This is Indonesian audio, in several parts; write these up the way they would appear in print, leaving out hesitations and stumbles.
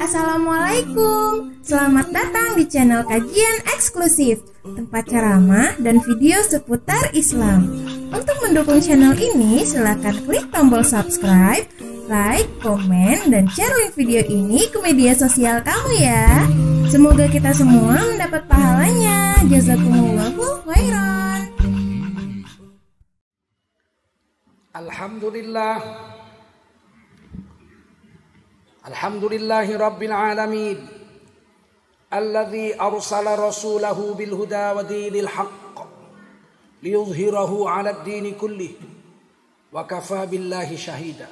Assalamualaikum, selamat datang di channel kajian eksklusif, tempat ceramah dan video seputar Islam. Untuk mendukung channel ini, silakan klik tombol subscribe, like, komen, dan share link video ini ke media sosial kamu ya. Semoga kita semua mendapat pahalanya. Jazakumullahu khairan. Alhamdulillahi Rabbil Alamin Alladhi arsala rasulahu bilhuda wa dinil haqq liyuzhirahu ala ad-dini kullih wa kafa billahi shahida.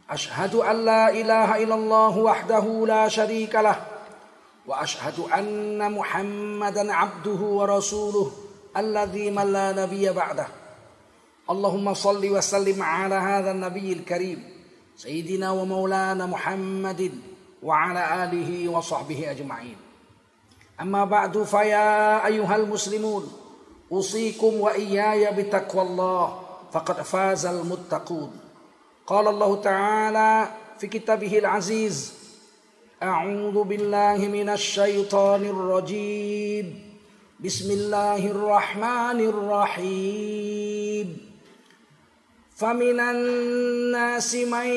Ashhadu an la ilaha illallah wahdahu la sharika lah wa ashhadu anna Muhammadan abduhu wa rasuluh alladhi man la nabiyya ba'dah. Allahumma salli wa sallim ala hadha an-nabiyyil karim Sayyidina wa maulana Muhammadin wa ala alihi wa sahbihi ajma'in. Amma ba'du faya ayyuhal muslimun usikum wa iyaya bitaqwallah faqad fazal muttaqun. Qala Allah Ta'ala fi kitabihil aziz a'udzu billahi minasy syaithanir rajim. Bismillahirrahmanirrahim. فَمِنَ النَّاسِ مَن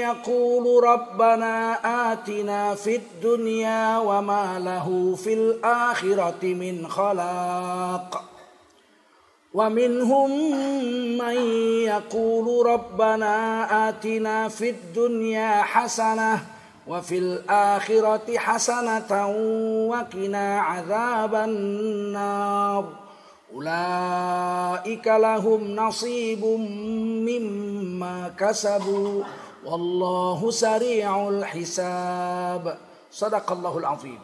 يَقُولُ رَبَّنَا آتِنَا فِي الدُّنْيَا وَمَا لَهُ فِي الْآخِرَةِ مِنْ خَلَاقٍ وَمِنْهُمْ مَن يَقُولُ رَبَّنَا آتِنَا فِي الدُّنْيَا حَسَنَةً وَفِي الْآخِرَةِ حَسَنَةً وَقِنَا عَذَابَ النَّارِ. Ulaika lahum nasibum mimma kasabu wallahu sari'ul hisab. Shadaqallahul azim.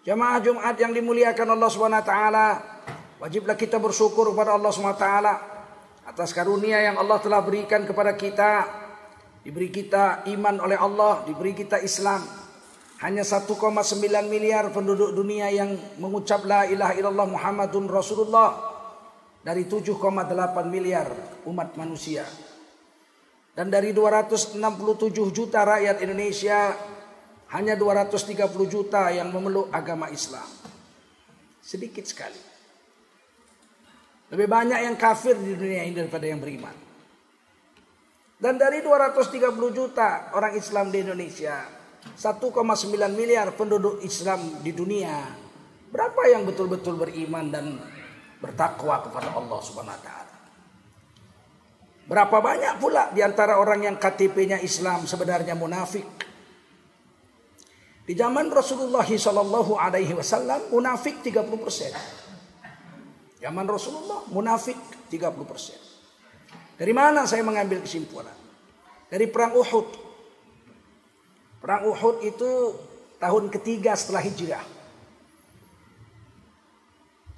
Jamaah Jumat yang dimuliakan Allah Subhanahu wa taala, wajiblah kita bersyukur kepada Allah Subhanahu wa taala atas karunia yang Allah telah berikan kepada kita. Diberi kita iman oleh Allah, diberi kita Islam. Hanya 1,9 miliar penduduk dunia yang mengucap la ilaha illallah Muhammadun Rasulullah dari 7,8 miliar umat manusia. Dan dari 267 juta rakyat Indonesia, hanya 230 juta yang memeluk agama Islam. Sedikit sekali. Lebih banyak yang kafir di dunia ini daripada yang beriman. Dan dari 230 juta orang Islam di Indonesia, 1,9 miliar penduduk Islam di dunia, berapa yang betul-betul beriman dan bertakwa kepada Allah Subhanahu wa taala? Berapa banyak pula di antara orang yang KTP-nya Islam sebenarnya munafik? Di zaman Rasulullah sallallahu alaihi wasallam munafik 30%. Zaman Rasulullah munafik 30%. Dari mana saya mengambil kesimpulan? Dari perang Uhud. Perang Uhud itu tahun ketiga setelah hijrah.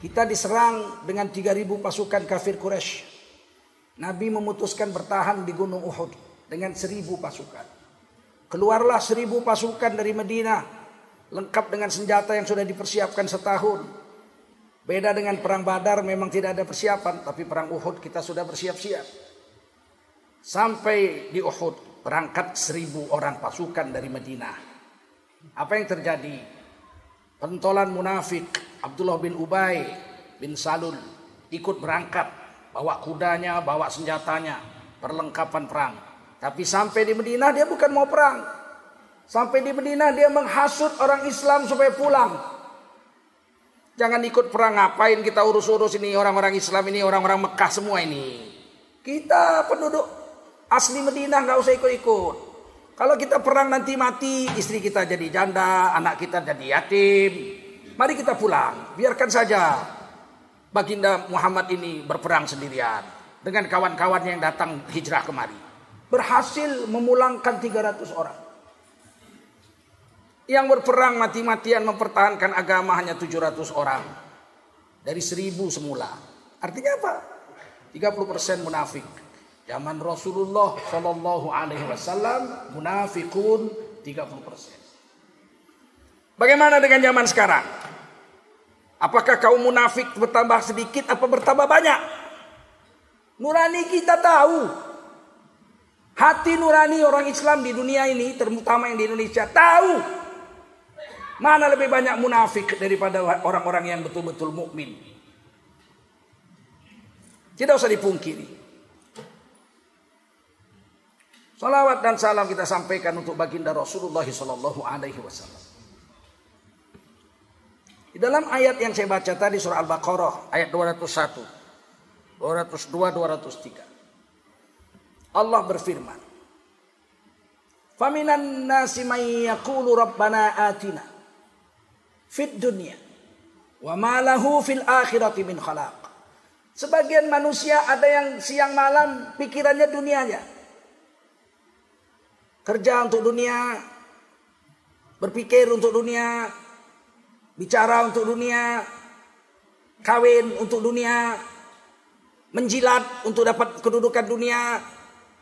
Kita diserang dengan 3.000 pasukan kafir Quraisy. Nabi memutuskan bertahan di Gunung Uhud dengan 1.000 pasukan. Keluarlah 1.000 pasukan dari Madinah, lengkap dengan senjata yang sudah dipersiapkan setahun. Beda dengan perang Badar, memang tidak ada persiapan, tapi perang Uhud kita sudah bersiap-siap. Sampai di Uhud berangkat 1.000 orang pasukan dari Madinah. Apa yang terjadi? Pentolan munafik Abdullah bin Ubay bin Salul ikut berangkat, bawa kudanya, bawa senjatanya, perlengkapan perang. Tapi sampai di Madinah dia bukan mau perang. Sampai di Madinah dia menghasut orang Islam supaya pulang. Jangan ikut perang, ngapain kita urus-urus ini orang-orang Islam ini, orang-orang Mekah semua ini. Kita penduduk asli Madinah nggak usah ikut-ikut. Kalau kita perang nanti mati, istri kita jadi janda, anak kita jadi yatim. Mari kita pulang, biarkan saja Baginda Muhammad ini berperang sendirian dengan kawan-kawannya yang datang hijrah kemari. Berhasil memulangkan 300 orang. Yang berperang mati-matian mempertahankan agama hanya 700 orang dari 1.000 semula. Artinya apa? 30% munafik. Zaman Rasulullah Shallallahu Alaihi Wasallam munafikun 30%. Bagaimana dengan zaman sekarang? Apakah kaum munafik bertambah sedikit apa bertambah banyak? Nurani kita tahu. Hati nurani orang Islam di dunia ini, terutama yang di Indonesia, tahu mana lebih banyak munafik daripada orang-orang yang betul-betul mukmin. Tidak usah dipungkiri. Salawat dan salam kita sampaikan untuk baginda Rasulullah sallallahu alaihi wasallam. Di dalam ayat yang saya baca tadi surah Al-Baqarah ayat 201, 202, 203. Allah berfirman, "Faminan nasi may yaqulu rabbana atina fid dunya wa ma lahu fil akhirati min khalaq." Sebagian manusia ada yang siang malam pikirannya dunianya. Kerja untuk dunia, berpikir untuk dunia, bicara untuk dunia, kawin untuk dunia, menjilat untuk dapat kedudukan dunia,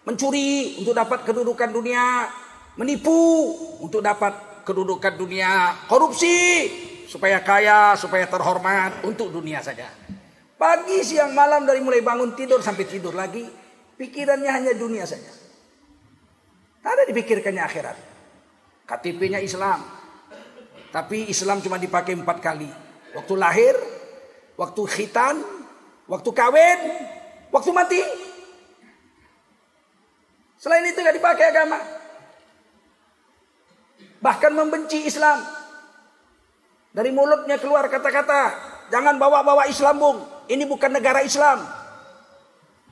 mencuri untuk dapat kedudukan dunia, menipu untuk dapat kedudukan dunia, korupsi supaya kaya, supaya terhormat, untuk dunia saja. Pagi, siang, malam, dari mulai bangun tidur sampai tidur lagi, pikirannya hanya dunia saja. Tak ada dipikirkannya akhirat. KTP-nya Islam, tapi Islam cuma dipakai 4 kali. Waktu lahir, waktu khitan, waktu kawin, waktu mati. Selain itu gak dipakai agama. Bahkan membenci Islam. Dari mulutnya keluar kata-kata, jangan bawa-bawa Islam bung, ini bukan negara Islam.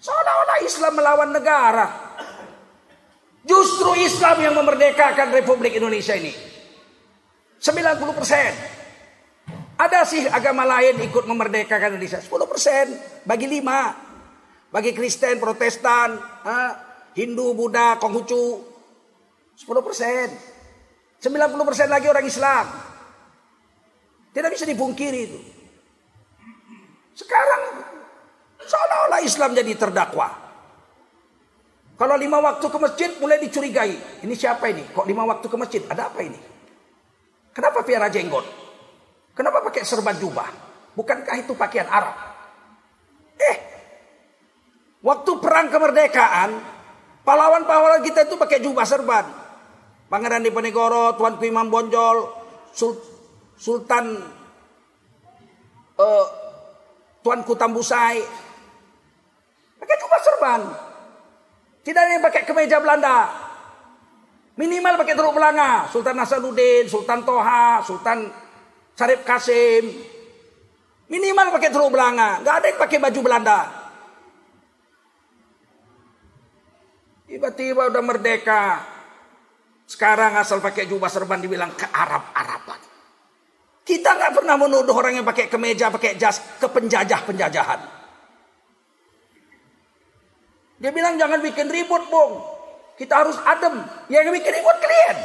Seolah-olah Islam melawan negara. Justru Islam yang memerdekakan Republik Indonesia ini. 90%. Ada sih agama lain ikut memerdekakan Indonesia. 10%. Bagi 5. Bagi Kristen, Protestan, Hindu, Buddha, Konghucu. 10%. 90% lagi orang Islam. Tidak bisa dipungkiri itu. Sekarang seolah-olah Islam jadi terdakwa. Kalau 5 waktu ke masjid mulai dicurigai. Ini siapa ini? Kok 5 waktu ke masjid? Ada apa ini? Kenapa piara jenggot? Kenapa pakai serban jubah? Bukankah itu pakaian Arab? Waktu perang kemerdekaan, pahlawan-pahlawan kita itu pakai jubah serban. Pangeran Diponegoro, Tuanku Imam Bonjol, Sultan Tuanku Tambusai, pakai jubah serban. Tidak ada yang pakai kemeja Belanda. Minimal pakai teruk belanga. Sultan Nasaruddin, Sultan Toha, Sultan Syarif Kasim. Minimal pakai teruk belanga. Gak ada yang pakai baju Belanda. Tiba-tiba udah merdeka. Sekarang asal pakai jubah serban dibilang ke Arab-Araban. Kita gak pernah menuduh orang yang pakai kemeja, pakai jas ke penjajah-penjajahan. Dia bilang jangan bikin ribut bung. Kita harus adem. Yang bikin ribut kalian.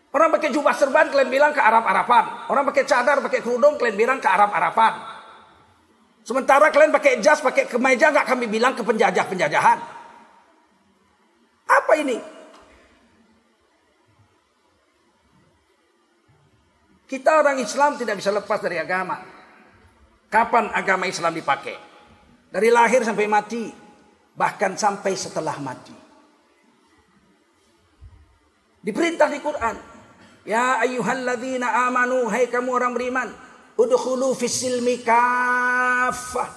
Orang pakai jubah serban kalian bilang ke Arab-Araban. Orang pakai cadar, pakai kerudung kalian bilang ke Arab-Araban. Sementara kalian pakai jas, pakai kemeja gak kami bilang ke penjajah-penjajahan. Apa ini? Kita orang Islam tidak bisa lepas dari agama. Kapan agama Islam dipakai? Dari lahir sampai mati. Bahkan sampai setelah mati. Diperintah di Quran. Ya ayyuhalladzina amanu, hai kamu orang beriman, udkhulu fis-silmi kaffah.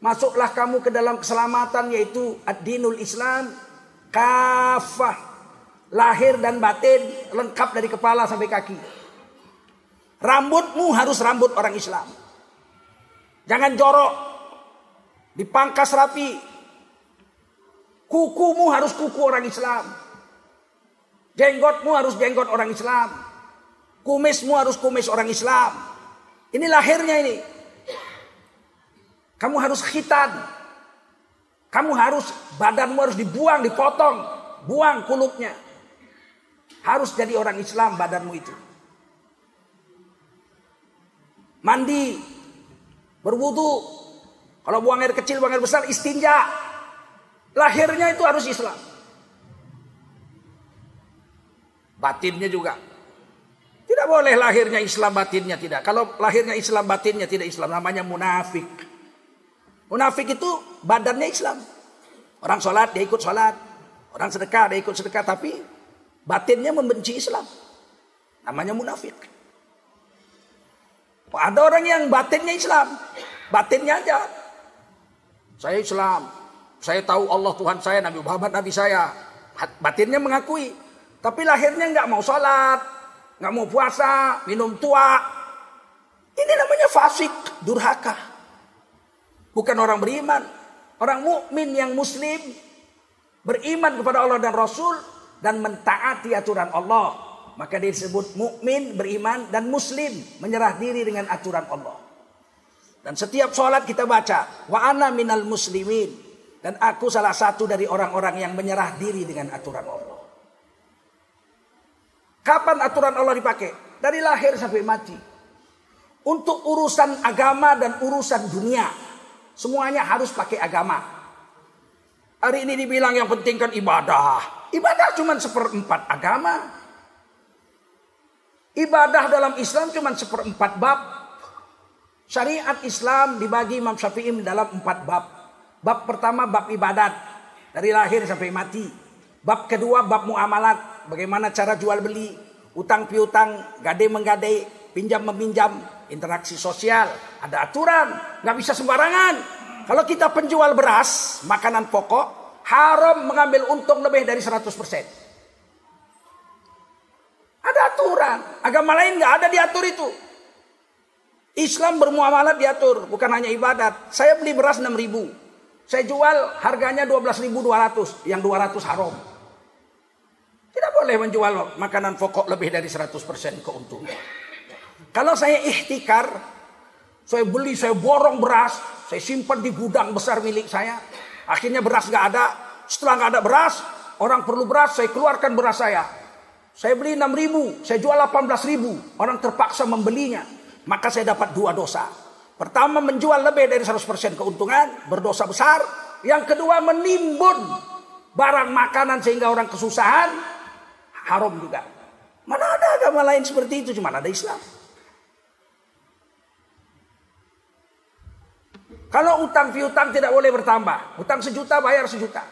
Masuklah kamu ke dalam keselamatan, yaitu ad-dinul Islam kaffah. Lahir dan batin lengkap dari kepala sampai kaki. Rambutmu harus rambut orang Islam. Jangan jorok. Dipangkas rapi. Kukumu harus kuku orang Islam. Jenggotmu harus jenggot orang Islam. Kumismu harus kumis orang Islam. Ini lahirnya ini. Kamu harus khitan. Kamu harus, badanmu harus dibuang, dipotong. Buang kulupnya. Harus jadi orang Islam badanmu itu. Mandi. Berwudu. Kalau buang air kecil, buang air besar, istinja. Lahirnya itu harus Islam. Batinnya juga. Tidak boleh lahirnya Islam, batinnya tidak. Kalau lahirnya Islam, batinnya tidak Islam, namanya munafik. Munafik itu badannya Islam. Orang sholat, dia ikut sholat. Orang sedekah, dia ikut sedekah, tapi batinnya membenci Islam. Namanya munafik. Ada orang yang batinnya Islam, batinnya aja. Saya Islam, saya tahu Allah Tuhan saya, Nabi Muhammad Nabi saya. Batinnya mengakui, tapi lahirnya nggak mau sholat, nggak mau puasa, minum tua. Ini namanya fasik, durhaka. Bukan orang beriman. Orang mukmin yang muslim beriman kepada Allah dan Rasul dan mentaati aturan Allah, maka dia disebut mukmin, beriman dan muslim, menyerah diri dengan aturan Allah. Dan setiap sholat kita baca wa ana minal muslimin, dan aku salah satu dari orang-orang yang menyerah diri dengan aturan Allah. Kapan aturan Allah dipakai? Dari lahir sampai mati. Untuk urusan agama dan urusan dunia, semuanya harus pakai agama. Hari ini dibilang yang penting kan ibadah. Ibadah cuma 1/4 agama. Ibadah dalam Islam cuma 1/4 bab. Syariat Islam dibagi Imam Syafi'i dalam 4 bab. Bab pertama bab ibadat, dari lahir sampai mati. Bab kedua bab muamalat, bagaimana cara jual beli, utang piutang, gade menggade, pinjam meminjam, interaksi sosial, ada aturan, nggak bisa sembarangan. Kalau kita penjual beras, makanan pokok, haram mengambil untung lebih dari 100%. Ada aturan. Agama lain nggak ada diatur itu. Islam bermuamalat diatur, bukan hanya ibadat. Saya beli beras 6.000, saya jual harganya 12.200, yang 200 haram. Tidak boleh menjual makanan pokok lebih dari 100% keuntungan. Kalau saya ihtikar, saya beli, saya borong beras, saya simpan di gudang besar milik saya. Akhirnya beras gak ada. Setelah gak ada beras, orang perlu beras, saya keluarkan beras saya. Saya beli 6.000, saya jual 18.000. Orang terpaksa membelinya. Maka saya dapat 2 dosa. Pertama, menjual lebih dari 100% keuntungan, berdosa besar. Yang kedua, menimbun barang makanan sehingga orang kesusahan, haram juga. Mana ada agama lain seperti itu, cuma ada Islam. Kalau utang piutang tidak boleh bertambah. Utang 1 juta bayar 1 juta.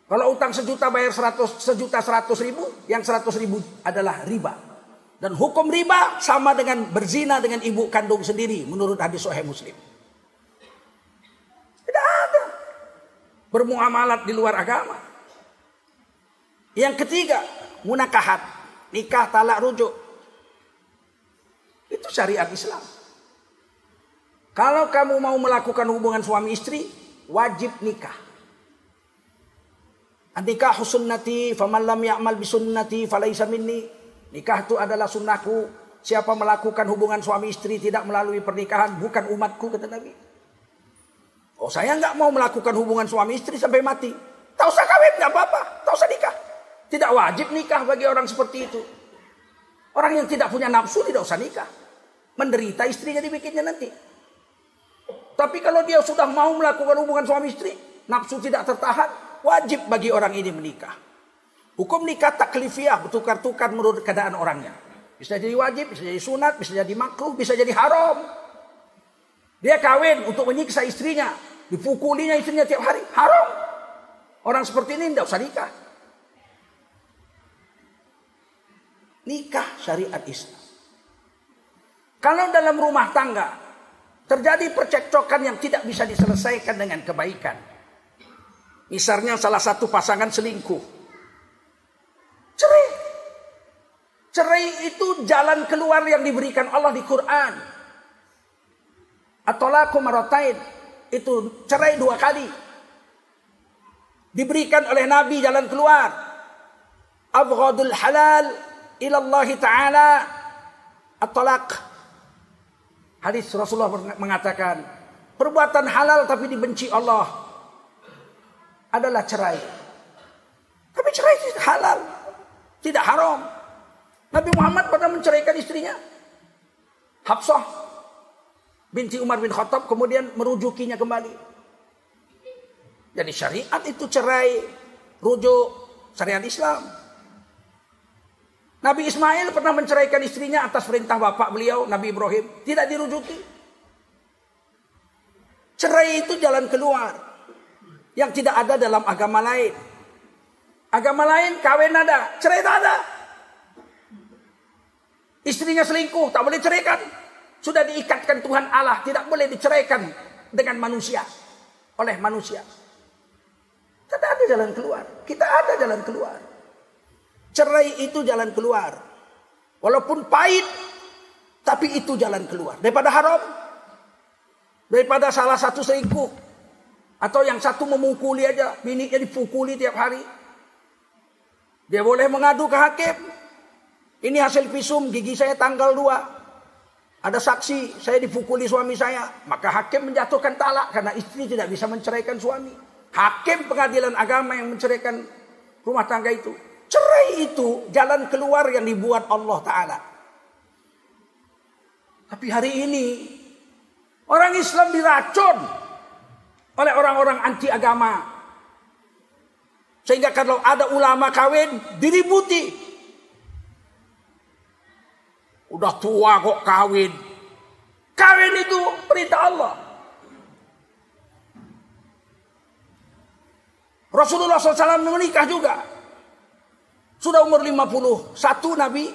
Kalau utang 1 juta bayar 1.100.000, yang 100.000 adalah riba. Dan hukum riba sama dengan berzina dengan ibu kandung sendiri menurut hadis Sahih Muslim. Tidak ada bermuamalat di luar agama. Yang ketiga, munakahat, nikah, talak, rujuk. Itu syariat Islam. Kalau kamu mau melakukan hubungan suami istri, wajib nikah. An-nikahu sunnati, faman lam ya'mal bisunnati falaysa minni. Nikah itu adalah sunnahku. Siapa melakukan hubungan suami istri tidak melalui pernikahan, bukan umatku, kata Nabi. Oh, saya nggak mau melakukan hubungan suami istri sampai mati. Tak usah kawin, nggak apa-apa. Tak usah nikah. Tidak wajib nikah bagi orang seperti itu. Orang yang tidak punya nafsu tidak usah nikah. Menderita istrinya dibikinnya nanti. Tapi kalau dia sudah mau melakukan hubungan suami istri, nafsu tidak tertahan, wajib bagi orang ini menikah. Hukum nikah taklifiyah, bertukar-tukar menurut keadaan orangnya. Bisa jadi wajib, bisa jadi sunat, bisa jadi makruh, bisa jadi haram. Dia kawin untuk menyiksa istrinya, dipukulinya istrinya tiap hari, haram. Orang seperti ini tidak usah nikah. Nikah syariat Islam. Kalau dalam rumah tangga terjadi percekcokan yang tidak bisa diselesaikan dengan kebaikan. Misalnya salah satu pasangan selingkuh. Cerai. Cerai itu jalan keluar yang diberikan Allah di Quran. At-talaqu marratain. Itu cerai 2 kali. Diberikan oleh Nabi jalan keluar. Abghadul halal ilallahi ta'ala at-talaq. Hadis Rasulullah mengatakan, perbuatan halal tapi dibenci Allah adalah cerai. Tapi cerai itu halal, tidak haram. Nabi Muhammad pernah menceraikan istrinya, Hafsah binti Umar bin Khattab, kemudian merujukinya kembali. Jadi syariat itu cerai, rujuk, syariat Islam. Nabi Ismail pernah menceraikan istrinya atas perintah bapak beliau, Nabi Ibrahim. Tidak dirujuki. Cerai itu jalan keluar yang tidak ada dalam agama lain. Agama lain kawin ada, cerai tak ada. Istrinya selingkuh, tak boleh ceraikan. Sudah diikatkan Tuhan Allah, tidak boleh diceraikan dengan manusia, oleh manusia. Tidak ada jalan keluar. Kita ada jalan keluar. Cerai itu jalan keluar. Walaupun pahit, tapi itu jalan keluar. Daripada haram, daripada salah satu selingkuh, atau yang satu memukuli aja, bininya dipukuli tiap hari. Dia boleh mengadu ke hakim. Ini hasil visum, gigi saya tanggal 2. Ada saksi, saya dipukuli suami saya. Maka hakim menjatuhkan talak karena istri tidak bisa menceraikan suami. Hakim pengadilan agama yang menceraikan rumah tangga itu. Cerai itu jalan keluar yang dibuat Allah Ta'ala. Tapi hari ini orang Islam diracun oleh orang-orang anti agama. Sehingga kalau ada ulama kawin diributi. Udah tua kok kawin. Kawin itu perintah Allah. Rasulullah SAW menikah juga. Sudah umur 51 Nabi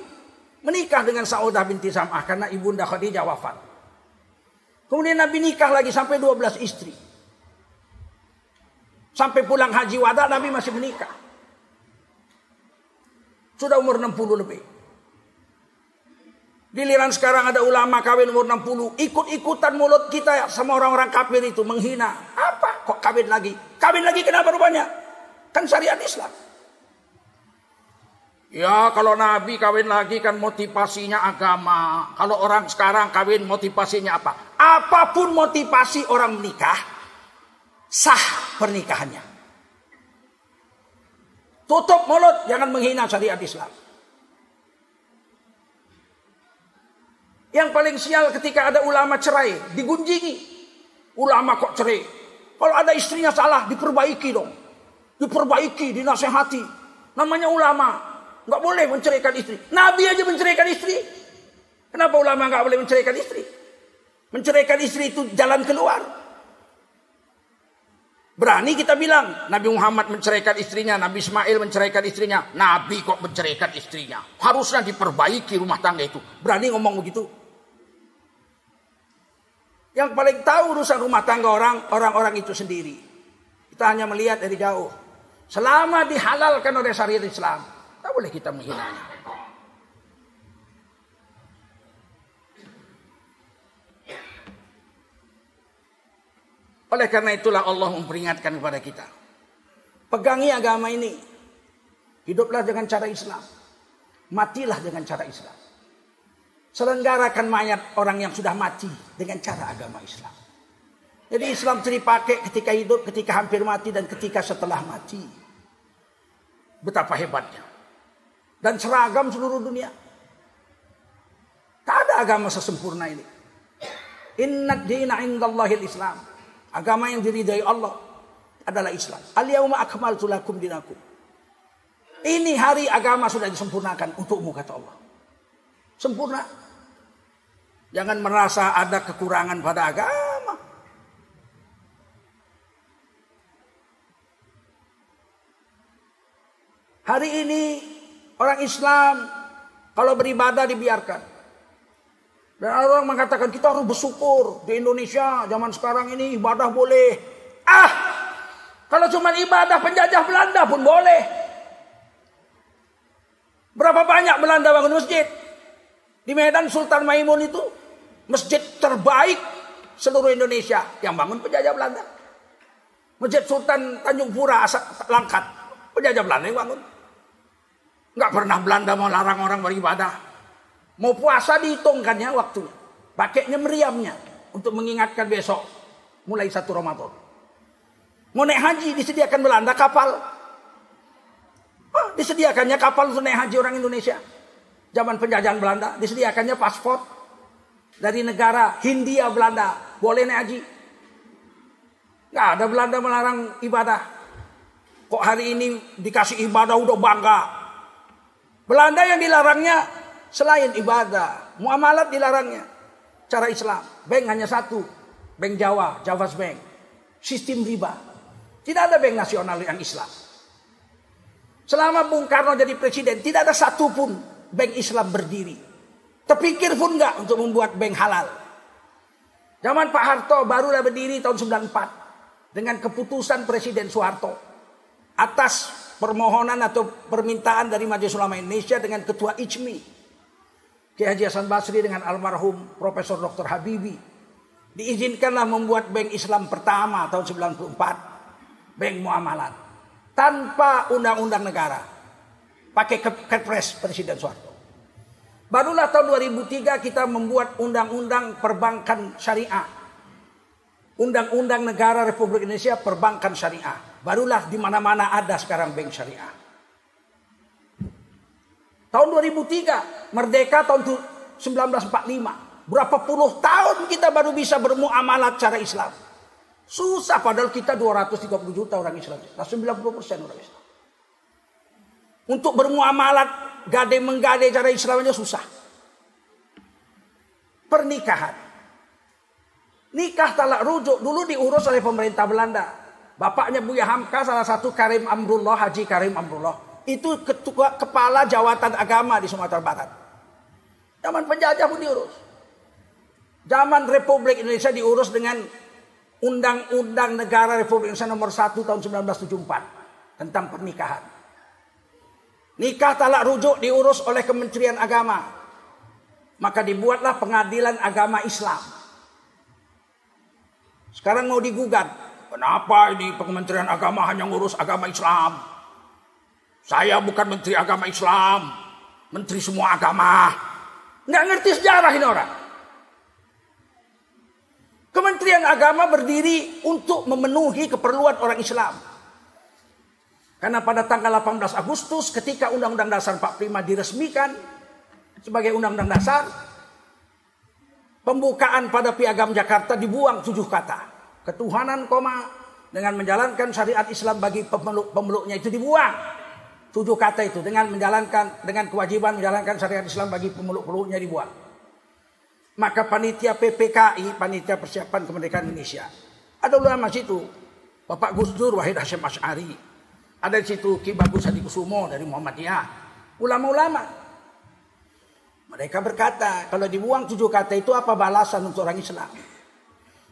menikah dengan Saudah binti Zam'ah karena ibunda Khadijah wafat. Kemudian Nabi nikah lagi sampai 12 istri. Sampai pulang haji wada Nabi masih menikah. Sudah umur 60 lebih. Giliran sekarang ada ulama kawin umur 60. Ikut-ikutan mulut kita sama orang-orang kafir itu menghina. Apa? Kok kawin lagi? Kawin lagi kenapa rupanya? Kan syariat Islam. Ya kalau Nabi kawin lagi kan motivasinya agama. Kalau orang sekarang kawin motivasinya apa? Apapun motivasi orang menikah, sah pernikahannya. Tutup mulut, jangan menghina syariat Islam. Yang paling sial ketika ada ulama cerai, digunjingi. Ulama kok cerai? Kalau ada istrinya salah, diperbaiki dong. Diperbaiki, dinasehati. Namanya ulama. Nggak boleh menceraikan istri. Nabi aja menceraikan istri. Kenapa ulama nggak boleh menceraikan istri? Menceraikan istri itu jalan keluar. Berani kita bilang, Nabi Muhammad menceraikan istrinya, Nabi Ismail menceraikan istrinya. Nabi kok menceraikan istrinya? Harusnya diperbaiki rumah tangga itu. Berani ngomong begitu? Yang paling tahu urusan rumah tangga orang-orang itu sendiri. Kita hanya melihat dari jauh. Selama dihalalkan oleh syariat Islam, tak boleh kita menghinanya. Oleh karena itulah Allah memperingatkan kepada kita. Pegangi agama ini. Hiduplah dengan cara Islam. Matilah dengan cara Islam. Selenggarakan mayat orang yang sudah mati dengan cara agama Islam. Jadi Islam itu dipakai ketika hidup, ketika hampir mati, dan ketika setelah mati. Betapa hebatnya. Dan seragam seluruh dunia. Tak ada agama sesempurna ini. Innad dina indallahil Islam. Agama yang diridai Allah adalah Islam. Al-yawma akmaltu lakum dinakum. Ini hari agama sudah disempurnakan untukmu, kata Allah. Sempurna. Jangan merasa ada kekurangan pada agama. Hari ini orang Islam kalau beribadah dibiarkan. Dan orang mengatakan kita harus bersyukur di Indonesia zaman sekarang ini ibadah boleh. Kalau cuma ibadah penjajah Belanda pun boleh. Berapa banyak Belanda bangun masjid? Di Medan Sultan Maimun itu masjid terbaik seluruh Indonesia yang bangun penjajah Belanda. Masjid Sultan Tanjung Pura Langkat, penjajah Belanda yang bangun. Enggak pernah Belanda mau larang orang beribadah. Mau puasa dihitungkannya waktunya. Pakainya meriamnya untuk mengingatkan besok mulai 1 Ramadan. Mau naik haji disediakan Belanda kapal. Disediakannya kapal untuk naik haji orang Indonesia. Zaman penjajahan Belanda disediakannya paspor dari negara Hindia Belanda boleh naik haji. Nggak ada Belanda melarang ibadah. Kok hari ini dikasih ibadah udah bangga. Belanda yang dilarangnya selain ibadah, muamalat dilarangnya. Cara Islam, bank hanya satu, bank Jawa, Javas Bank. Sistem riba. Tidak ada bank nasional yang Islam. Selama Bung Karno jadi presiden, tidak ada satupun bank Islam berdiri. Terpikir pun enggak untuk membuat bank halal. Zaman Pak Harto barulah berdiri tahun 94 dengan keputusan Presiden Soeharto atas permohonan atau permintaan dari Majelis Ulama Indonesia dengan Ketua ICMI Kiai Haji Hasan Basri dengan almarhum Profesor Dr. Habibie. Diizinkanlah membuat bank Islam pertama tahun 94, bank muamalat, tanpa undang-undang negara, pakai Kepres Presiden Soeharto. Barulah tahun 2003 kita membuat undang-undang perbankan syariah, undang-undang negara Republik Indonesia perbankan syariah. Barulah di mana-mana ada sekarang bank syariah. Tahun 2003 merdeka tahun 1945. Berapa puluh tahun kita baru bisa bermuamalat cara Islam. Susah padahal kita 230 juta orang Islam. 90% orang Islam. Untuk bermuamalat gade-menggade cara Islam aja susah. Pernikahan. Nikah talak rujuk dulu diurus oleh pemerintah Belanda. Bapaknya Buya Hamka salah satu Karim Amrullah, Haji Karim Amrullah. Itu ketua kepala jawatan agama di Sumatera Barat. Zaman penjajah pun diurus. Zaman Republik Indonesia diurus dengan Undang-Undang Negara Republik Indonesia nomor 1 tahun 1974 tentang pernikahan. Nikah talak rujuk diurus oleh Kementerian Agama. Maka dibuatlah Pengadilan Agama Islam. Sekarang mau digugat. Kenapa ini Kementerian Agama hanya ngurus agama Islam? Saya bukan Menteri Agama Islam. Menteri semua agama. Nggak ngerti sejarah ini orang. Kementerian Agama berdiri untuk memenuhi keperluan orang Islam. Karena pada tanggal 18 Agustus ketika Undang-Undang Dasar 45 diresmikan sebagai Undang-Undang Dasar, pembukaan pada Piagam Jakarta dibuang 7 kata. Ketuhanan, dengan menjalankan syariat Islam bagi pemeluknya itu dibuang. 7 kata itu dengan kewajiban menjalankan syariat Islam bagi pemeluk-pemeluknya dibuang. Maka panitia PPKI, panitia persiapan kemerdekaan Indonesia, ada ulama situ, Bapak Gus Dur Wahid Hasyim Asy'ari, ada di situ Ki Bagus Hadikusumo dari Muhammadiyah, ulama-ulama. Mereka berkata, kalau dibuang 7 kata itu apa balasan untuk orang Islam?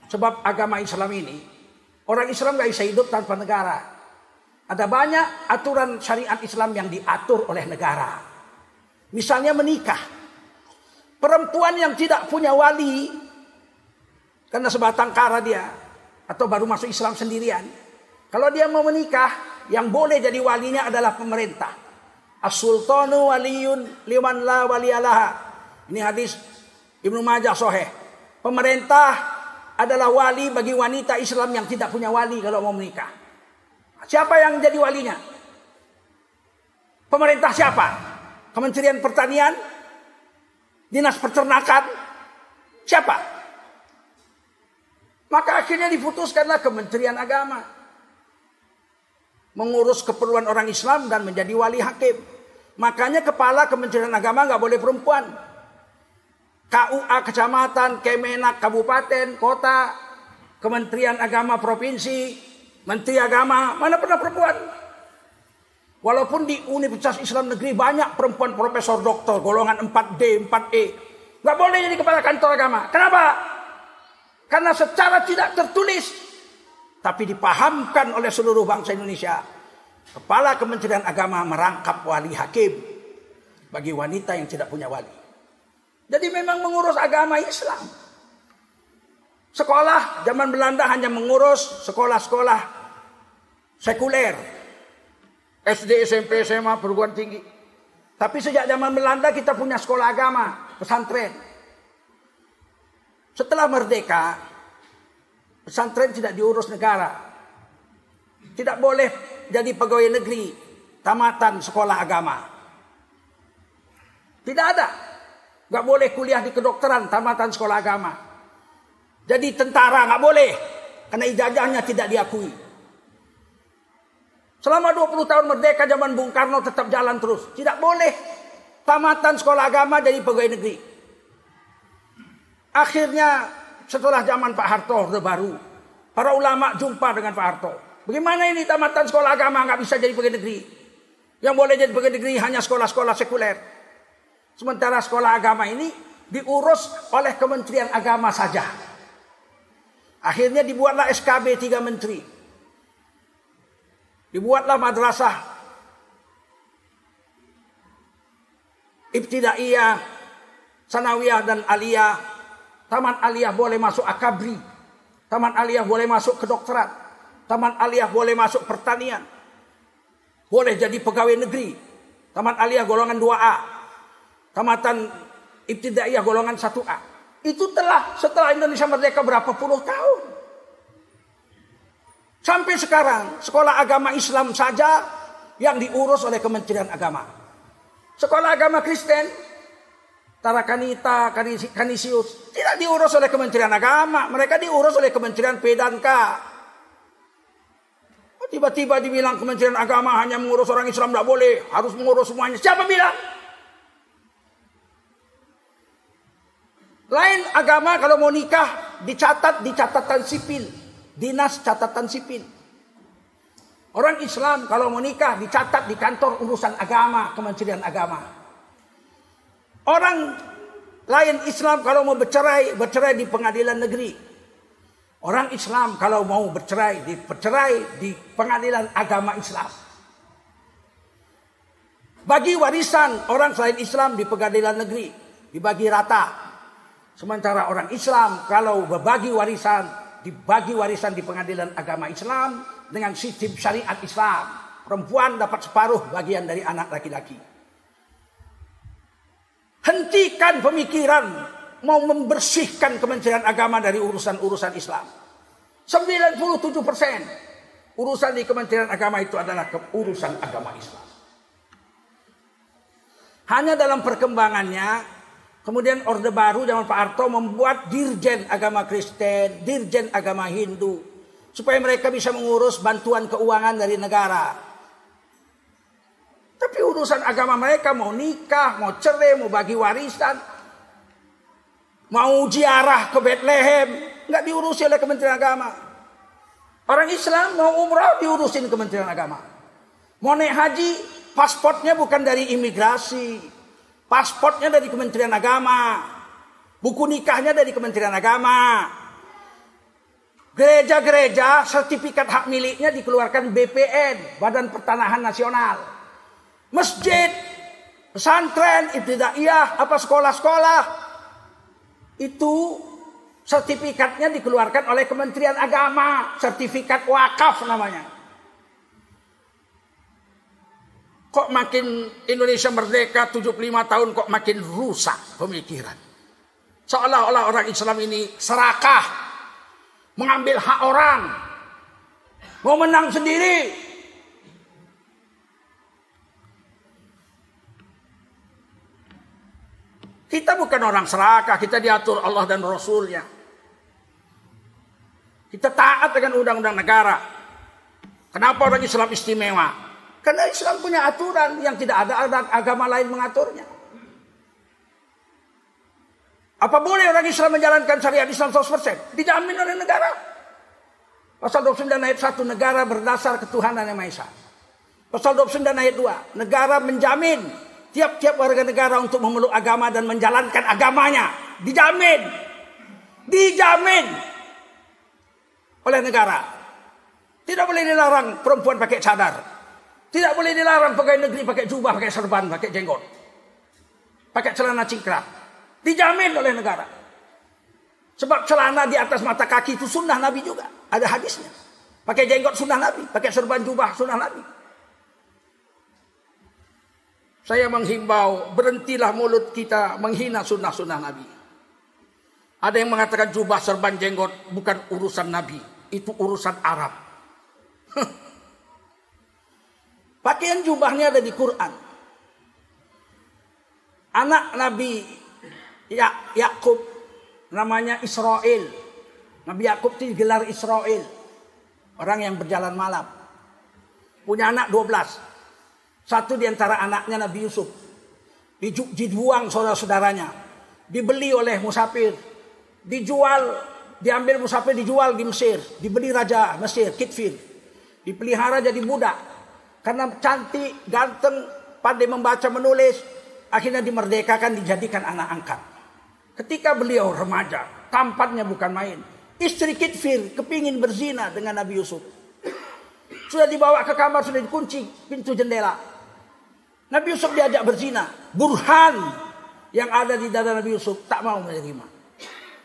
Sebab agama Islam ini, orang Islam gak bisa hidup tanpa negara. Ada banyak aturan syariat Islam yang diatur oleh negara. Misalnya menikah. Perempuan yang tidak punya wali, karena sebatang kara dia, atau baru masuk Islam sendirian. Kalau dia mau menikah, yang boleh jadi walinya adalah pemerintah. As-sultanu waliyun liman la waliyalaha. Ini hadis Ibnu Majah sahih. Pemerintah adalah wali bagi wanita Islam yang tidak punya wali kalau mau menikah. Siapa yang jadi walinya? Pemerintah siapa? Kementerian Pertanian? Dinas Peternakan? Siapa? Maka akhirnya diputuskanlah Kementerian Agama. Mengurus keperluan orang Islam dan menjadi wali hakim. Makanya kepala Kementerian Agama nggak boleh perempuan. KUA kecamatan, Kemenak kabupaten, kota, Kementerian Agama provinsi, Menteri Agama, mana pernah perempuan? Walaupun di Universitas Islam Negeri banyak perempuan profesor doktor golongan 4D, 4E, nggak boleh jadi kepala kantor agama. Kenapa? Karena secara tidak tertulis, tapi dipahamkan oleh seluruh bangsa Indonesia, kepala Kementerian Agama merangkap wali hakim bagi wanita yang tidak punya wali. Jadi memang mengurus agama Islam. Sekolah zaman Belanda hanya mengurus sekolah-sekolah sekuler. SD, SMP, SMA, perguruan tinggi. Tapi sejak zaman Belanda kita punya sekolah agama, pesantren. Setelah merdeka, pesantren tidak diurus negara. Tidak boleh jadi pegawai negeri, tamatan sekolah agama. Tidak ada. Gak boleh kuliah di kedokteran, tamatan sekolah agama. Jadi tentara gak boleh, karena ijazahnya tidak diakui. Selama 20 tahun merdeka zaman Bung Karno tetap jalan terus. Tidak boleh tamatan sekolah agama jadi pegawai negeri. Akhirnya setelah zaman Pak Harto Orde Baru, para ulama jumpa dengan Pak Harto. Bagaimana ini tamatan sekolah agama nggak bisa jadi pegawai negeri? Yang boleh jadi pegawai negeri hanya sekolah-sekolah sekuler. Sementara sekolah agama ini diurus oleh Kementerian Agama saja. Akhirnya dibuatlah SKB 3 menteri. Dibuatlah madrasah Ibtidaiyah, Sanawiyah dan Aliyah. Taman Aliyah boleh masuk akabri. Taman Aliyah boleh masuk kedokteran. Taman Aliyah boleh masuk pertanian. Boleh jadi pegawai negeri. Taman Aliyah golongan 2A. Tamatan Ibtidaiyah golongan 1A. Itu telah setelah Indonesia merdeka berapa puluh tahun. Sampai sekarang sekolah agama Islam saja yang diurus oleh Kementerian Agama. Sekolah agama Kristen, Tarakanita, Kanisius, tidak diurus oleh Kementerian Agama. Mereka diurus oleh Kementerian P dan K. Tiba-tiba dibilang Kementerian Agama hanya mengurus orang Islam, tidak boleh, harus mengurus semuanya. Siapa bilang? Lain agama kalau mau nikah dicatat di catatan sipil, dinas catatan sipil. Orang Islam kalau mau nikah dicatat di kantor urusan agama, Kementerian Agama. Orang lain Islam kalau mau bercerai di pengadilan negeri. Orang Islam kalau mau bercerai di pengadilan agama Islam. Bagi warisan orang selain Islam di pengadilan negeri dibagi rata. Sementara orang Islam kalau berbagi warisan dibagi warisan di pengadilan agama Islam dengan sistem syariat Islam. Perempuan dapat separuh bagian dari anak laki-laki. Hentikan pemikiran mau membersihkan Kementerian Agama dari urusan-urusan Islam. 97% urusan di Kementerian Agama itu adalah urusan agama Islam. Hanya dalam perkembangannya, kemudian Orde Baru zaman Pak Harto membuat Dirjen Agama Kristen, Dirjen Agama Hindu, supaya mereka bisa mengurus bantuan keuangan dari negara. Tapi urusan agama mereka mau nikah, mau cerai, mau bagi warisan, mau ziarah ke Bethlehem, nggak diurusi oleh Kementerian Agama. Orang Islam mau umrah diurusin Kementerian Agama. Mau naik haji, pasportnya bukan dari imigrasi, pasportnya dari Kementerian Agama, buku nikahnya dari Kementerian Agama. Gereja-gereja sertifikat hak miliknya dikeluarkan BPN, Badan Pertanahan Nasional. Masjid, pesantren, ibtidaiyah, apa sekolah-sekolah itu sertifikatnya dikeluarkan oleh Kementerian Agama, sertifikat wakaf namanya. Kok makin Indonesia merdeka 75 tahun kok makin rusak pemikiran. Seolah-olah orang Islam ini serakah, mengambil hak orang, mau menang sendiri. Kita bukan orang serakah, kita diatur Allah dan Rasulnya. Kita taat dengan undang-undang negara. Kenapa orang Islam istimewa? Karena Islam punya aturan yang tidak ada agama lain mengaturnya. Apa boleh orang Islam menjalankan syariat Islam 100%? Dijamin oleh negara. Pasal 29 ayat 1, negara berdasar ketuhanan yang Maha Esa. Pasal 29 ayat 2, negara menjamin tiap-tiap warga negara untuk memeluk agama dan menjalankan agamanya. Dijamin oleh negara. Tidak boleh dilarang perempuan pakai cadar. Tidak boleh dilarang pegawai negeri pakai jubah, pakai serban, pakai jenggot, pakai celana cingkrang. Dijamin oleh negara. Sebab celana di atas mata kaki itu sunnah Nabi juga. Ada hadisnya. Pakai jenggot sunnah Nabi, pakai serban jubah sunnah Nabi. Saya menghimbau, berhentilah mulut kita menghina sunnah-sunnah Nabi. Ada yang mengatakan jubah serban jenggot bukan urusan Nabi, itu urusan Arab. Pakaian jubahnya ada di Quran. Anak Nabi Yakub namanya Israel. Nabi Yakub itu digelar Israel, orang yang berjalan malam. Punya anak 12. Satu di antara anaknya Nabi Yusuf. Dibuang saudara-saudaranya. Dibeli oleh musafir. Diambil musafir, dijual di Mesir. Dibeli raja Mesir, Kitfir. Dipelihara jadi budak. Karena cantik, ganteng, pandai membaca menulis, akhirnya dimerdekakan, dijadikan anak angkat. Ketika beliau remaja, tampannya bukan main. Istri Kitfir kepingin berzina dengan Nabi Yusuf. Sudah dibawa ke kamar, sudah dikunci pintu jendela. Nabi Yusuf diajak berzina. Burhan yang ada di dada Nabi Yusuf tak mau menerima.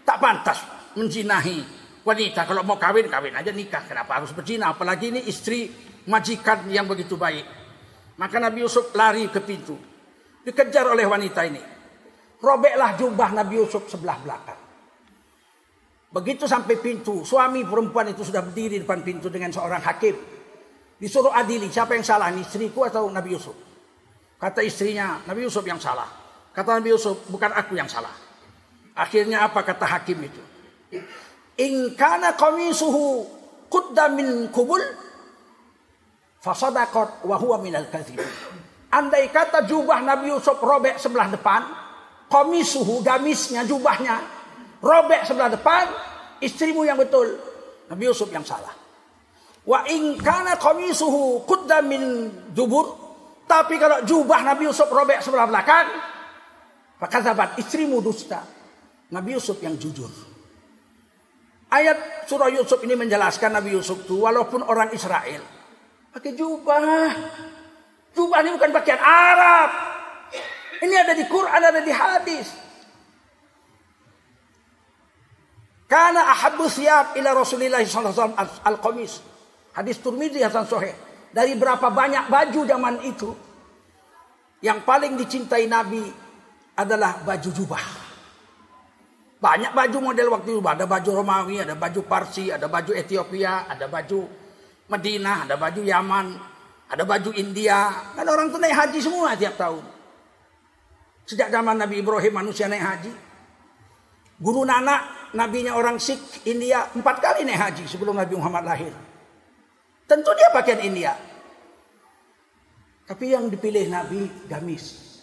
Tak pantas menzinahi wanita. Kalau mau kawin, kawin aja, nikah. Kenapa harus berzina? Apalagi ini istri majikan yang begitu baik. Maka Nabi Yusuf lari ke pintu. Dikejar oleh wanita ini. Robeklah jubah Nabi Yusuf sebelah belakang. Begitu sampai pintu, suami perempuan itu sudah berdiri depan pintu dengan seorang hakim. Disuruh adili, siapa yang salah, istriku atau Nabi Yusuf? Kata istrinya, Nabi Yusuf yang salah. Kata Nabi Yusuf, bukan aku yang salah. Akhirnya apa kata hakim itu? In kana qamisuhu qudda min kubul fasadaqat wa huwa minal kadzibin. Andai kata jubah Nabi Yusuf robek sebelah depan, qamisuhu, gamisnya, jubahnya robek sebelah depan, istrimu yang betul, Nabi Yusuf yang salah. Wa in kana qamisuhu qudda min dubur, tapi kalau jubah Nabi Yusuf robek sebelah belakang, fakadzabat, istrimu dusta, Nabi Yusuf yang jujur. Ayat surah Yusuf ini menjelaskan Nabi Yusuf itu walaupun orang Israel pakai jubah. Jubah ini bukan pakaian Arab. Ini ada di Quran, ada di hadis. Kana ahabbu thiyab ila Rasulillah sallallahu alaihi wasallam al-qamis. Hadis Tirmidzi hasan sahih. Dari berapa banyak baju zaman itu, yang paling dicintai Nabi adalah baju jubah. Banyak baju model waktu itu. Ada baju Romawi, ada baju Parsi, ada baju Ethiopia, ada baju Madinah, ada baju Yaman, ada baju India. Kan orang itu naik haji semua tiap tahun. Sejak zaman Nabi Ibrahim manusia naik haji. Guru Nanak, nabinya orang Sikh India, 4 kali naik haji sebelum Nabi Muhammad lahir. Tentu dia pakaian India. Tapi yang dipilih Nabi gamis.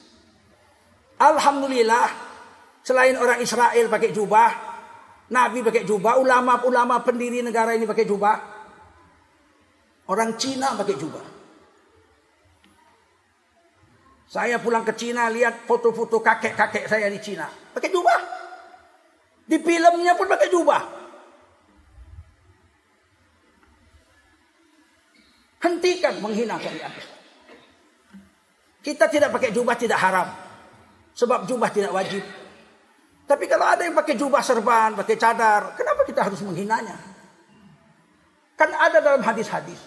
Alhamdulillah, selain orang Israel pakai jubah, Nabi pakai jubah, ulama-ulama pendiri negara ini pakai jubah, orang Cina pakai jubah. Saya pulang ke Cina, lihat foto-foto kakek-kakek saya di Cina, pakai jubah. Di filmnya pun pakai jubah. Hentikan menghina syariat. Kita tidak pakai jubah tidak haram, sebab jubah tidak wajib. Tapi kalau ada yang pakai jubah serban, pakai cadar, kenapa kita harus menghinanya? Kan ada dalam hadis-hadis.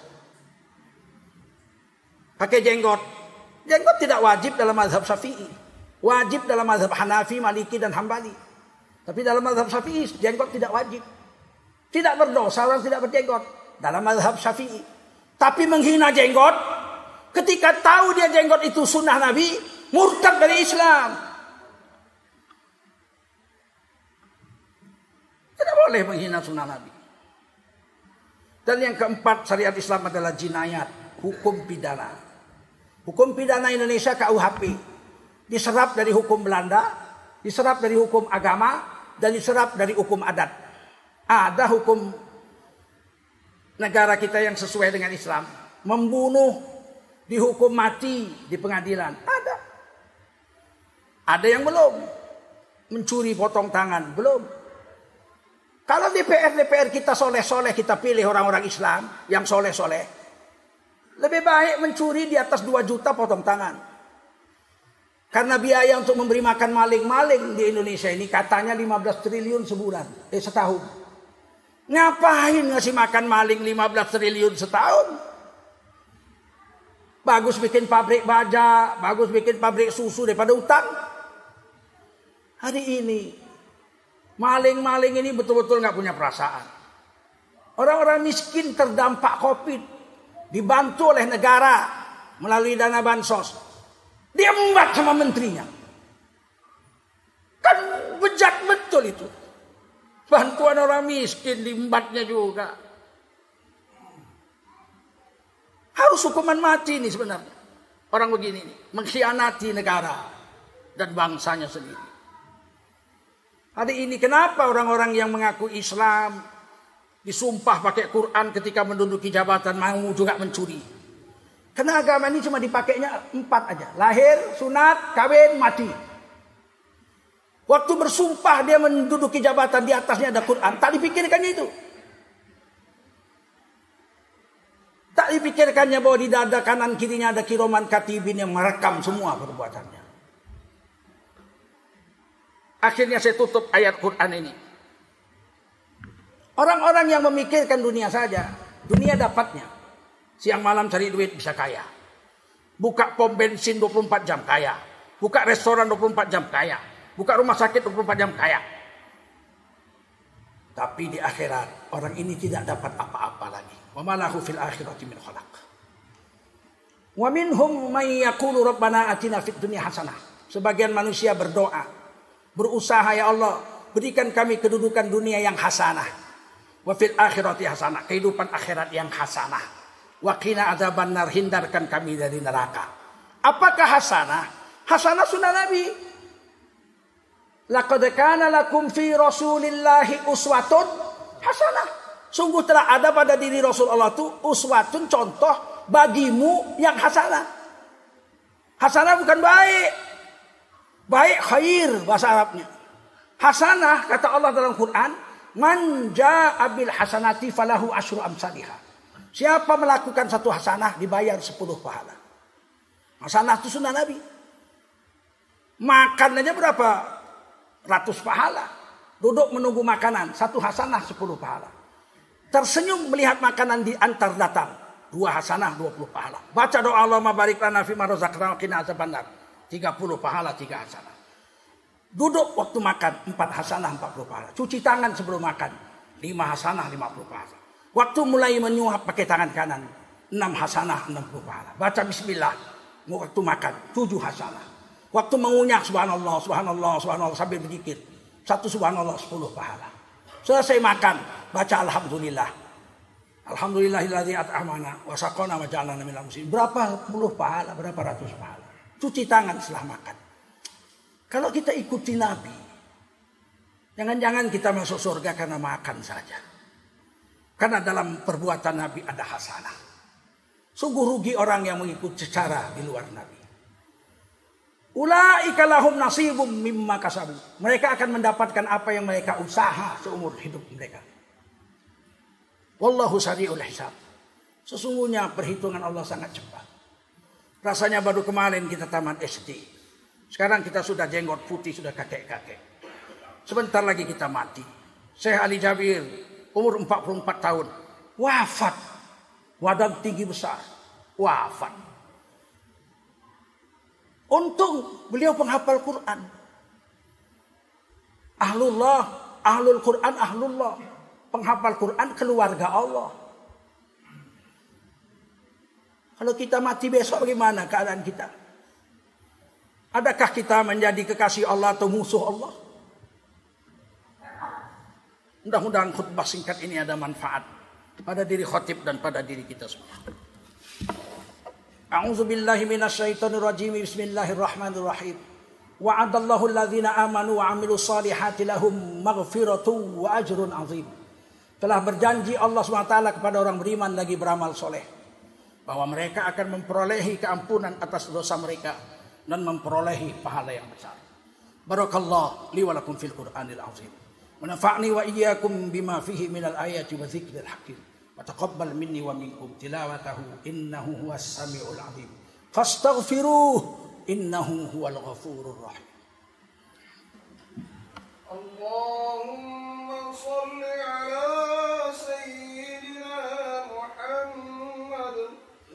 Pakai jenggot. Jenggot tidak wajib dalam mazhab Syafi'i. Wajib dalam mazhab Hanafi, Maliki dan Hambali. Tapi dalam mazhab Syafi'i jenggot tidak wajib. Tidak berdosa orang tidak berjenggot dalam mazhab Syafi'i. Tapi menghina jenggot, ketika tahu dia jenggot itu sunnah Nabi, murtad dari Islam. Tidak boleh menghina sunnah Nabi. Dan yang keempat, syariat Islam adalah jinayat, hukum pidana. Hukum pidana Indonesia KUHP diserap dari hukum Belanda, diserap dari hukum agama, dan diserap dari hukum adat. Ada hukum negara kita yang sesuai dengan Islam. Membunuh dihukum mati di pengadilan. Ada. Ada yang belum. Mencuri potong tangan. Belum. Kalau DPR kita soleh-soleh, kita pilih orang-orang Islam yang soleh-soleh. Lebih baik mencuri di atas 2 juta potong tangan. Karena biaya untuk memberi makan maling-maling di Indonesia ini katanya 15 triliun sebulan. Setahun. Ngapain ngasih makan maling 15 triliun setahun? Bagus bikin pabrik baja, bagus bikin pabrik susu daripada utang. Hari ini maling-maling ini betul-betul gak punya perasaan. Orang-orang miskin terdampak COVID, dibantu oleh negara melalui dana bansos. Dia embat sama menterinya. Kan bejat betul itu. Bantuan orang miskin diembatnya juga. Harus hukuman mati ini sebenarnya. Orang begini nih, mengkhianati negara dan bangsanya sendiri. Hari ini kenapa orang-orang yang mengaku Islam disumpah pakai Quran ketika menduduki jabatan mau juga mencuri? Karena agama ini cuma dipakainya 4 aja. Lahir, sunat, kawin, mati. Waktu bersumpah dia menduduki jabatan, di atasnya ada Quran. Tak dipikirkannya itu. Tak dipikirkannya bahwa di dada kanan kirinya ada kiroman katibin yang merekam semua perbuatannya. Akhirnya saya tutup ayat Quran ini. Orang-orang yang memikirkan dunia saja, dunia dapatnya. Siang malam cari duit bisa kaya. Buka pom bensin 24 jam kaya. Buka restoran 24 jam kaya. Buka rumah sakit 24 jam kaya. Tapi di akhirat orang ini tidak dapat apa-apa lagi. Wa malahu fil akhirati min khalaq. Wa minhum may yaqulu rabbana atina fid dunya hasanah. Sebagian manusia berdoa, berusaha, ya Allah, berikan kami kedudukan dunia yang hasanah. Wa fil akhirati hasanah, kehidupan akhirat yang hasanah. Wa qina adzabannar, hindarkan kami dari neraka. Apakah hasanah? Hasanah sunnah Nabi. Laqad kana lakum fi Rasulillahi uswatun hasanah. Sungguh telah ada pada diri Rasulullah itu uswatun, contoh bagimu yang hasanah. Hasanah bukan baik. Baik khair bahasa Arabnya. Hasanah kata Allah dalam Quran, man jaa bil hasanati falahu asyru amsalihha. Siapa melakukan satu hasanah dibayar 10 pahala. Hasanah itu sunnah Nabi. Makan aja berapa ratus pahala. Duduk menunggu makanan, 1 hasanah 10 pahala. Tersenyum melihat makanan diantar datang, 2 hasanah 20 pahala. Baca doa Allahumma barik lana fima razaqtana wa qina azabannar, 30 pahala 3 hasanah. Duduk waktu makan 4 hasanah 40 pahala. Cuci tangan sebelum makan 5 hasanah 50 pahala. Waktu mulai menyuap pakai tangan kanan 6 hasanah 60 pahala. Baca bismillah waktu makan 7 hasanah. Waktu mengunyah subhanallah subhanallah subhanallah sambil berzikir 1 subhanallah 10 pahala. Selesai makan baca alhamdulillah. Alhamdulillahilladzi at'amana wa saqana wa ja'alana minal muslimin. Berapa puluh pahala, berapa ratus pahala. Cuci tangan setelah makan. Kalau kita ikuti Nabi, jangan-jangan kita masuk surga karena makan saja. Karena dalam perbuatan Nabi ada hasanah. Sungguh rugi orang yang mengikuti cara di luar Nabi. Ulaika lahum nasibum mimma kasabu. Mereka akan mendapatkan apa yang mereka usaha seumur hidup mereka. Wallahu sari'ul hisab. Sesungguhnya perhitungan Allah sangat cepat. Rasanya baru kemarin kita tamat SD. Sekarang kita sudah jenggot putih, sudah kakek-kakek. Sebentar lagi kita mati. Syekh Ali Jabir, umur 44 tahun. Wafat. Wadang tinggi besar. Wafat. Untung beliau penghafal Quran. Ahlullah, ahlul Quran, ahlullah. Penghafal Quran, keluarga Allah. Kalau kita mati besok bagaimana keadaan kita? Adakah kita menjadi kekasih Allah atau musuh Allah? Mudah-mudahan khutbah singkat ini ada manfaat pada diri khatib dan pada diri kita semua. A'udzu billahi minasyaitonir rajim. Bismillahirrahmanirrahim. Wa'adallahu alladhina amanu wa 'amilus solihati lahum maghfiratun wa ajrun 'azim. Telah berjanji Allah SWT kepada orang beriman lagi beramal soleh bahwa mereka akan memperolehi keampunan atas dosa mereka dan memperolehi pahala yang besar. Barakallahu li wa lakum fil Qur'anil 'azim. Wa nafa'ni wa iyyakum bima fihi minal ayati wa dzikril hakim. وتقبل مني ومنكم تلاوته إنه هو السميع العليم فاستغفروه إنه هو الغفور الرحيم. اللهم صل على سيدنا محمد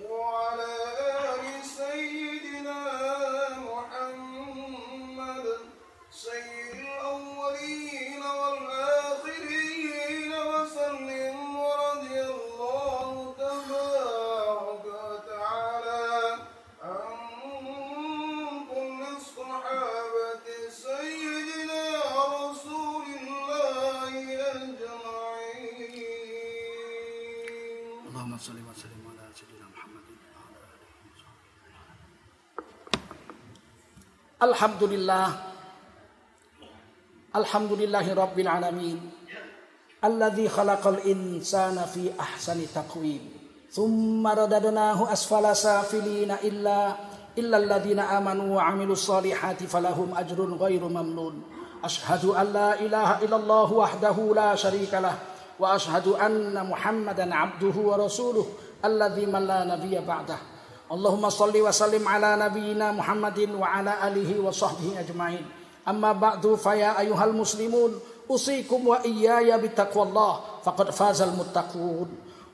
وعلى آل سيدنا محمد سيد الأولين والآخرين وسلم. Alhamdulillah. Alhamdulillahi rabbil alamin. Alladzi khalaqal insana fi ahsani taqwim. thumma radadnahu asfala safilina illa alladhina amanu wa 'amilus solihati falahum ajrun ghairu mamnun. Ashhadu an la ilaha illallah wahdahu la syarikalah wa ashhadu anna Muhammadan 'abduhu wa rasuluh alladzi man la nabiyya ba'dah. Allahumma shalli wa sallim ala nabiyyina Muhammadin wa ala alihi wa sahbihi ajma'in. Amma ba'du fa ya ayyuhal muslimun usikum wa iyaya bittaqwallah faqad fazal muttaqun.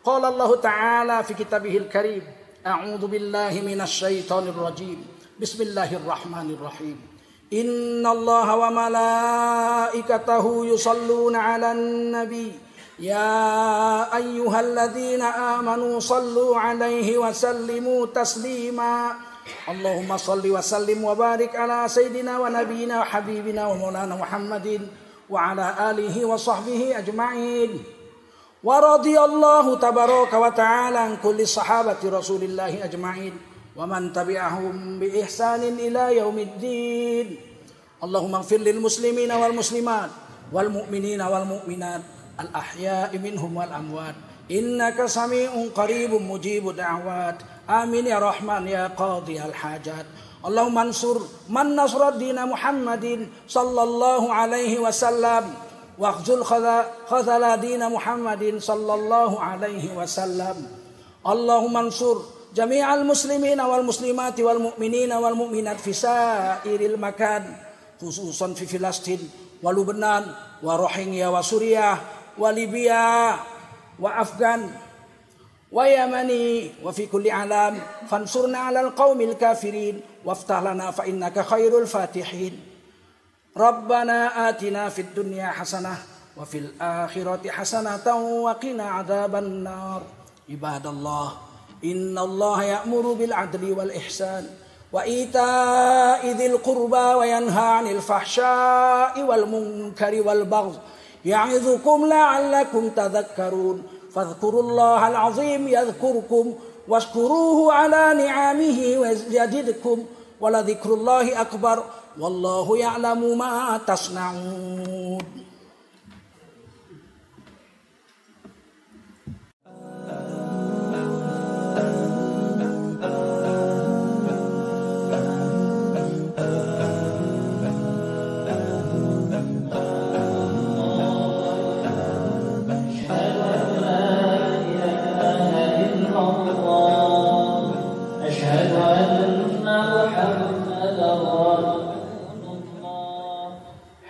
Qala Allah Ta'ala fi kitabihil karim. A'udzu billahi minasy syaithanir rajim. Bismillahirrahmanirrahim. Innallaha wa malaikatahu yusholluna 'alan nabi. Ya ayyuhalladzina amanu sallu 'alaihi wa sallimu taslima. Allahumma salli wa sallim wa barik ala sayyidina wa nabiyyina wa habibina wa maulana Muhammadin wa ala alihi wa sahbihi ajma'in. Wa radiyallahu tabaraka wa ta'ala an kulli sahabati Rasulillahi ajma'in wa man tabi'ahum bi ihsanin ila yaumiddin. Allahumma ighfir lil muslimina wal muslimat wal mu'minina wal mu'minat al ahya'i minhum wal amwat innaka sami'un qaribun mujibud da'wat. Amin ya rahman ya qadi al hajat. Allahumma ansur man nasrad dina Muhammadin sallallahu alaihi wasallam waqzul khazala dina Muhammadin sallallahu alaihi wasallam. Allahumma ansur jami'al muslimina wal muslimati wal mu'minina wal mu'minat fi sa'iril makan khususan fi Filastin wa Lubnan wa Rohingya wa Suriah wa Libya wa Afgan wa Yamani wa fi kulli alam fansurna 'alal qaumil kafirin waftah lana fa innaka khairul fatihin. Rabbana atina fid dunya hasanah wa fil akhirati hasanatan wa qina adzaban nar. Ibadallah, innallaha ya'muru bil 'adli wal ihsan wa ita'i dzil qurba wa yanha 'anil fahsya'i wal munkari wal baghi ya'idzukum la'allakum tadhakkarun. Fadhkurullahal 'azim yadhkurkum washkuruhu 'ala ni'amihi yazidkum wa la dzikrullahi akbar. Wallahu ya'lamu ma tasna'un.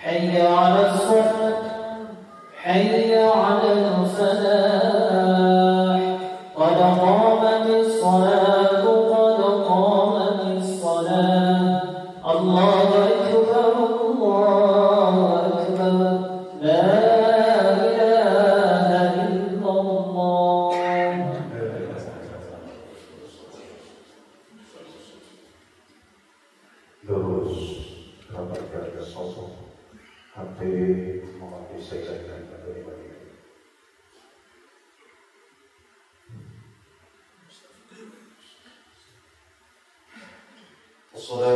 حي على الصلاة حي على الفلاح قد قامت الصلاة قد قامت الصلاة الله أكبر الله أكبر لا إله إلا الله. Lurus rapatkan ke sosok hati mohon diselesaikan pada ibadah. Saudara